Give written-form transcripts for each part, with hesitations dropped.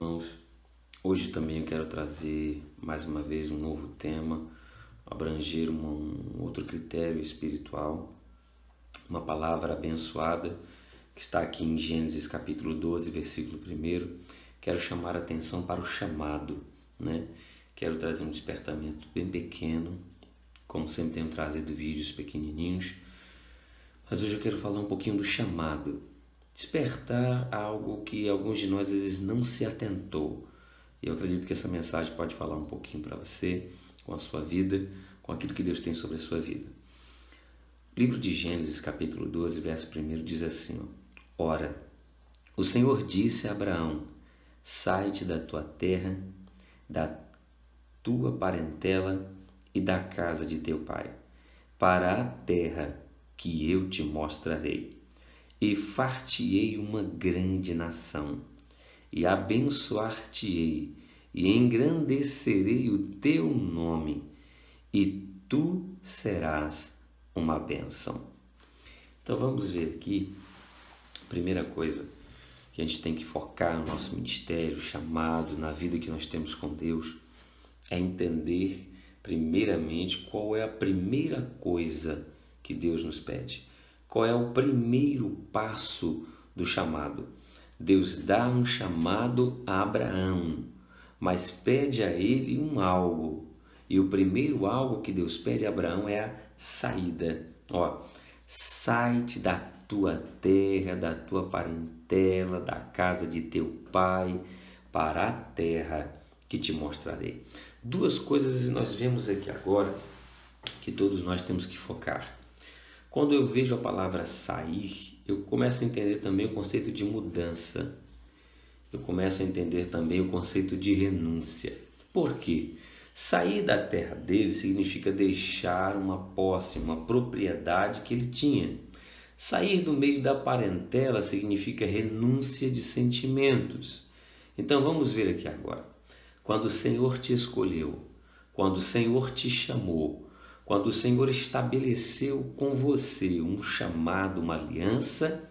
Irmãos, hoje também eu quero trazer mais uma vez um novo tema, abranger um outro critério espiritual, uma palavra abençoada que está aqui em Gênesis capítulo 12, versículo 1. Quero chamar a atenção para o chamado, né? Quero trazer um despertamento bem pequeno, como sempre tenho trazido vídeos pequenininhos, mas hoje eu quero falar um pouquinho do chamado. Despertar algo que alguns de nós às vezes não se atentou. Eu acredito que essa mensagem pode falar um pouquinho para você, com a sua vida, com aquilo que Deus tem sobre a sua vida. O livro de Gênesis, capítulo 12, verso 1 diz assim: Ora, o Senhor disse a Abraão: sai-te da tua terra, da tua parentela e da casa de teu pai, para a terra que eu te mostrarei. E far-te-ei uma grande nação, e abençoar-te-ei, e engrandecerei o teu nome, e tu serás uma bênção. Então vamos ver aqui, primeira coisa que a gente tem que focar no nosso ministério, chamado, na vida que nós temos com Deus, é entender primeiramente qual é a primeira coisa que Deus nos pede. Qual é o primeiro passo do chamado? Deus dá um chamado a Abraão, mas pede a ele um algo. E o primeiro algo que Deus pede a Abraão é a saída. Sai-te da tua terra, da tua parentela, da casa de teu pai, para a terra que te mostrarei. Duas coisas nós vemos aqui agora que todos nós temos que focar. Quando eu vejo a palavra sair, eu começo a entender também o conceito de mudança. Eu começo a entender também o conceito de renúncia. Por quê? Sair da terra dele significa deixar uma posse, uma propriedade que ele tinha. Sair do meio da parentela significa renúncia de sentimentos. Então vamos ver aqui agora. Quando o Senhor te escolheu, quando o Senhor te chamou, quando o Senhor estabeleceu com você um chamado, uma aliança,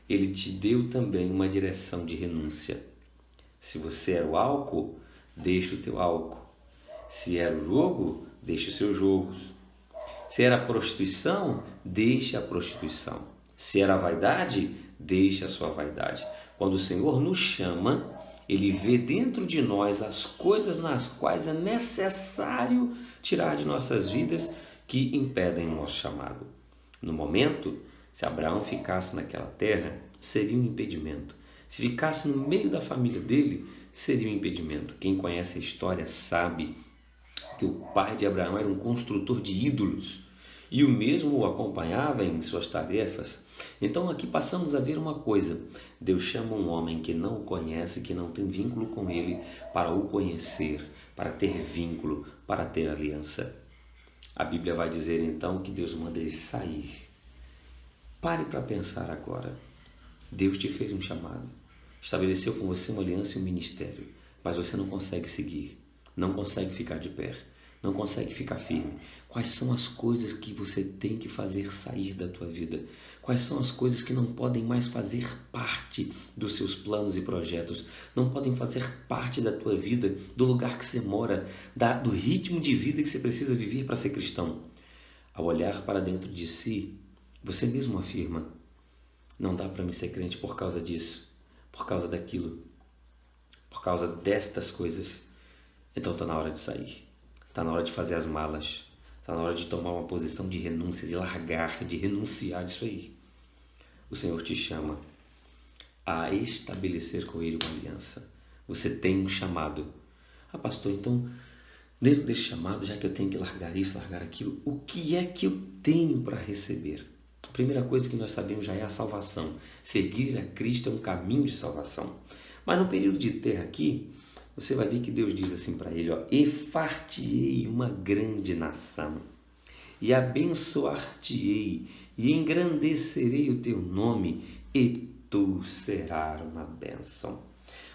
Ele te deu também uma direção de renúncia. Se você era o álcool, deixa o teu álcool. Se era o jogo, deixa os seus jogos. Se era a prostituição, deixa a prostituição. Se era a vaidade, deixa a sua vaidade. Quando o Senhor nos chama, Ele vê dentro de nós as coisas nas quais é necessário tirar de nossas vidas que impedem o nosso chamado. No momento, se Abraão ficasse naquela terra, seria um impedimento. Se ficasse no meio da família dele, seria um impedimento. Quem conhece a história sabe que o pai de Abraão era um construtor de ídolos e o mesmo o acompanhava em suas tarefas. Então aqui passamos a ver uma coisa: Deus chama um homem que não o conhece, que não tem vínculo com ele, para o conhecer, para ter vínculo, para ter aliança. A Bíblia vai dizer então que Deus manda ele sair. Pare para pensar agora. Deus te fez um chamado, estabeleceu com você uma aliança e um ministério, mas você não consegue seguir, não consegue ficar de pé, não consegue ficar firme. Quais são as coisas que você tem que fazer sair da tua vida? Quais são as coisas que não podem mais fazer parte dos seus planos e projetos? Não podem fazer parte da tua vida, do lugar que você mora, do ritmo de vida que você precisa viver para ser cristão? Ao olhar para dentro de si, você mesmo afirma: não dá para me ser crente por causa disso, por causa daquilo, por causa destas coisas. Então está na hora de sair. Está na hora de fazer as malas. Está na hora de tomar uma posição de renúncia, de largar, de renunciar disso aí. O Senhor te chama a estabelecer com Ele uma aliança. Você tem um chamado. Pastor, então, dentro desse chamado, já que eu tenho que largar isso, largar aquilo, o que é que eu tenho para receber? A primeira coisa que nós sabemos já é a salvação. Seguir a Cristo é um caminho de salvação. Mas no período de terra aqui, você vai ver que Deus diz assim para ele: e far-te-ei uma grande nação, e abençoar-te-ei, e engrandecerei o teu nome, e tu serás uma bênção.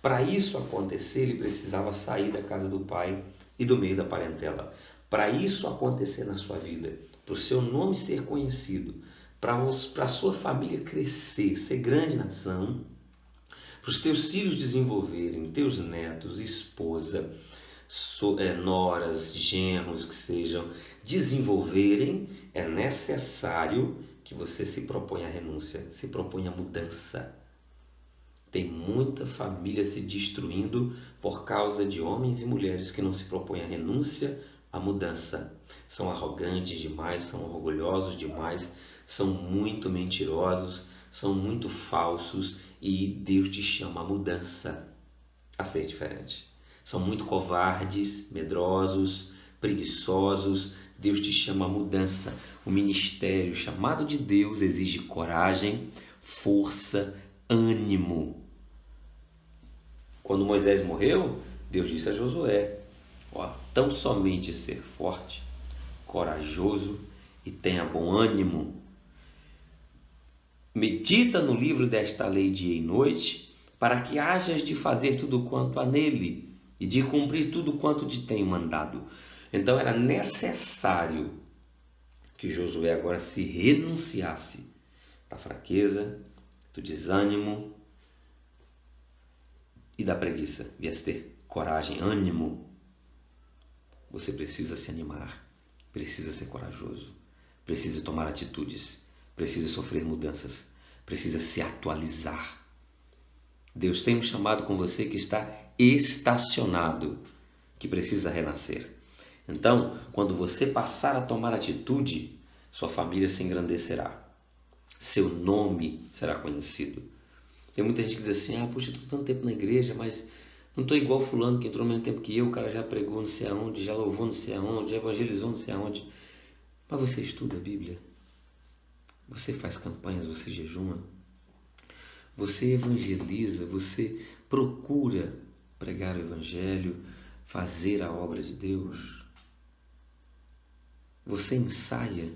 Para isso acontecer, ele precisava sair da casa do pai e do meio da parentela. Para isso acontecer na sua vida, para o seu nome ser conhecido, para a sua família crescer, ser grande nação, para os teus filhos desenvolverem, teus netos, esposa, noras, genros que sejam, desenvolverem, é necessário que você se proponha a renúncia, se proponha a mudança. Tem muita família se destruindo por causa de homens e mulheres que não se propõem a renúncia, a mudança. São arrogantes demais, são orgulhosos demais, são muito mentirosos, são muito falsos e Deus te chama a mudança, a ser diferente. São muito covardes, medrosos, preguiçosos. Deus te chama a mudança. O ministério, o chamado de Deus, exige coragem, força, ânimo. Quando Moisés morreu, Deus disse a Josué: tão somente ser forte, corajoso e tenha bom ânimo. Medita no livro desta lei dia e noite, para que hajas de fazer tudo quanto há nele e de cumprir tudo quanto te tenho mandado. Então era necessário que Josué agora se renunciasse da fraqueza, do desânimo e da preguiça. Viesse ter coragem, ânimo. Você precisa se animar, precisa ser corajoso, precisa tomar atitudes, precisa sofrer mudanças, precisa se atualizar. Deus tem um chamado com você que está estacionado, que precisa renascer. Então, quando você passar a tomar atitude, sua família se engrandecerá. Seu nome será conhecido. Tem muita gente que diz assim: puxa, estou tanto tempo na igreja, mas não estou igual fulano que entrou no mesmo tempo que eu, o cara já pregou não sei aonde, já louvou não sei aonde, já evangelizou não sei aonde. Mas você estuda a Bíblia? Você faz campanhas, você jejuma? Você evangeliza, você procura pregar o evangelho, fazer a obra de Deus? Você ensaia,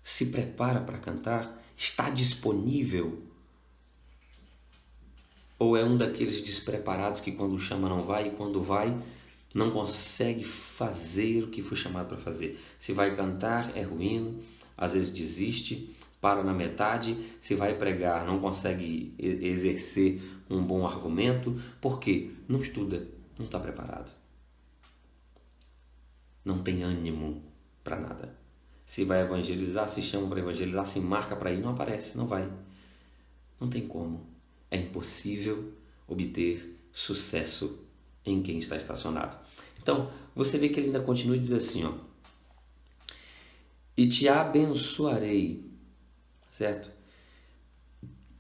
se prepara para cantar, está disponível? Ou é um daqueles despreparados que quando chama não vai e quando vai não consegue fazer o que foi chamado para fazer? Se vai cantar é ruim, às vezes desiste, para na metade. Se vai pregar não consegue exercer um bom argumento. Por quê? Não estuda, não está preparado, não tem ânimo para nada. Se vai evangelizar, se chama para evangelizar, se marca para ir, não aparece, não vai. Não tem como. É impossível obter sucesso em quem está estacionado. Então, você vê que ele ainda continua e diz assim, e te abençoarei, certo?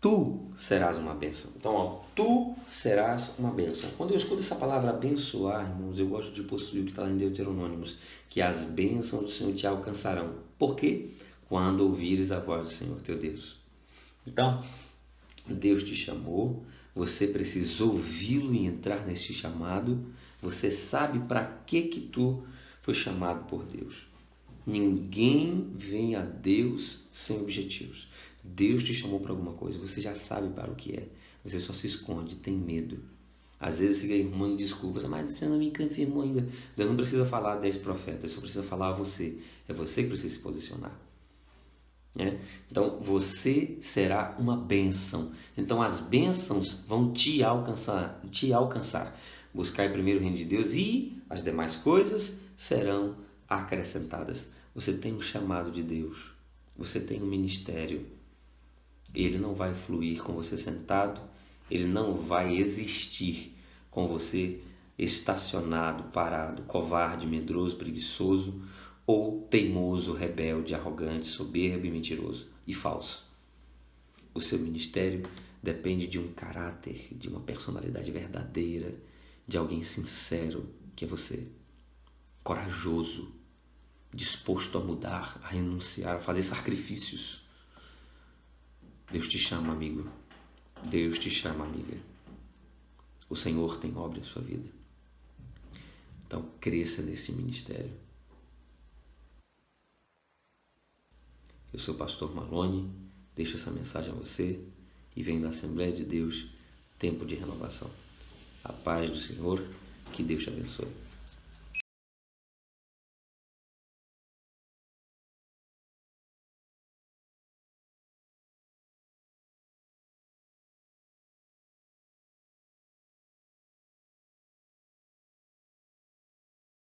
Tu serás uma bênção. Então, tu serás uma bênção. Quando eu escuto essa palavra abençoar, irmãos, eu gosto de possuir o que está lá em Deuteronômios, que as bênçãos do Senhor te alcançarão. Por quê? Quando ouvires a voz do Senhor teu Deus. Então, Deus te chamou, você precisa ouvi-lo e entrar neste chamado. Você sabe para que tu foi chamado por Deus. Ninguém vem a Deus sem objetivos. Deus te chamou para alguma coisa, você já sabe para o que é. Você só se esconde, tem medo. Às vezes fica arrumando desculpas, mas você não me confirmou ainda. Deus não precisa falar a 10 profetas, só precisa falar a você. É você que precisa se posicionar. Então você será uma bênção. Então as bênçãos vão te alcançar. Buscai primeiro o reino de Deus e as demais coisas serão acrescentadas. Você tem um chamado de Deus, você tem um ministério. Ele não vai fluir com você sentado, ele não vai existir com você estacionado, parado, covarde, medroso, preguiçoso ou teimoso, rebelde, arrogante, soberbo e mentiroso e falso. O seu ministério depende de um caráter, de uma personalidade verdadeira, de alguém sincero, que é você, corajoso, disposto a mudar, a renunciar, a fazer sacrifícios. Deus te chama, amigo. Deus te chama, amiga. O Senhor tem obra em sua vida. Então, cresça nesse ministério. Eu sou o pastor Malone, deixo essa mensagem a você e venho da Assembleia de Deus, Tempo de Renovação. A paz do Senhor, que Deus te abençoe.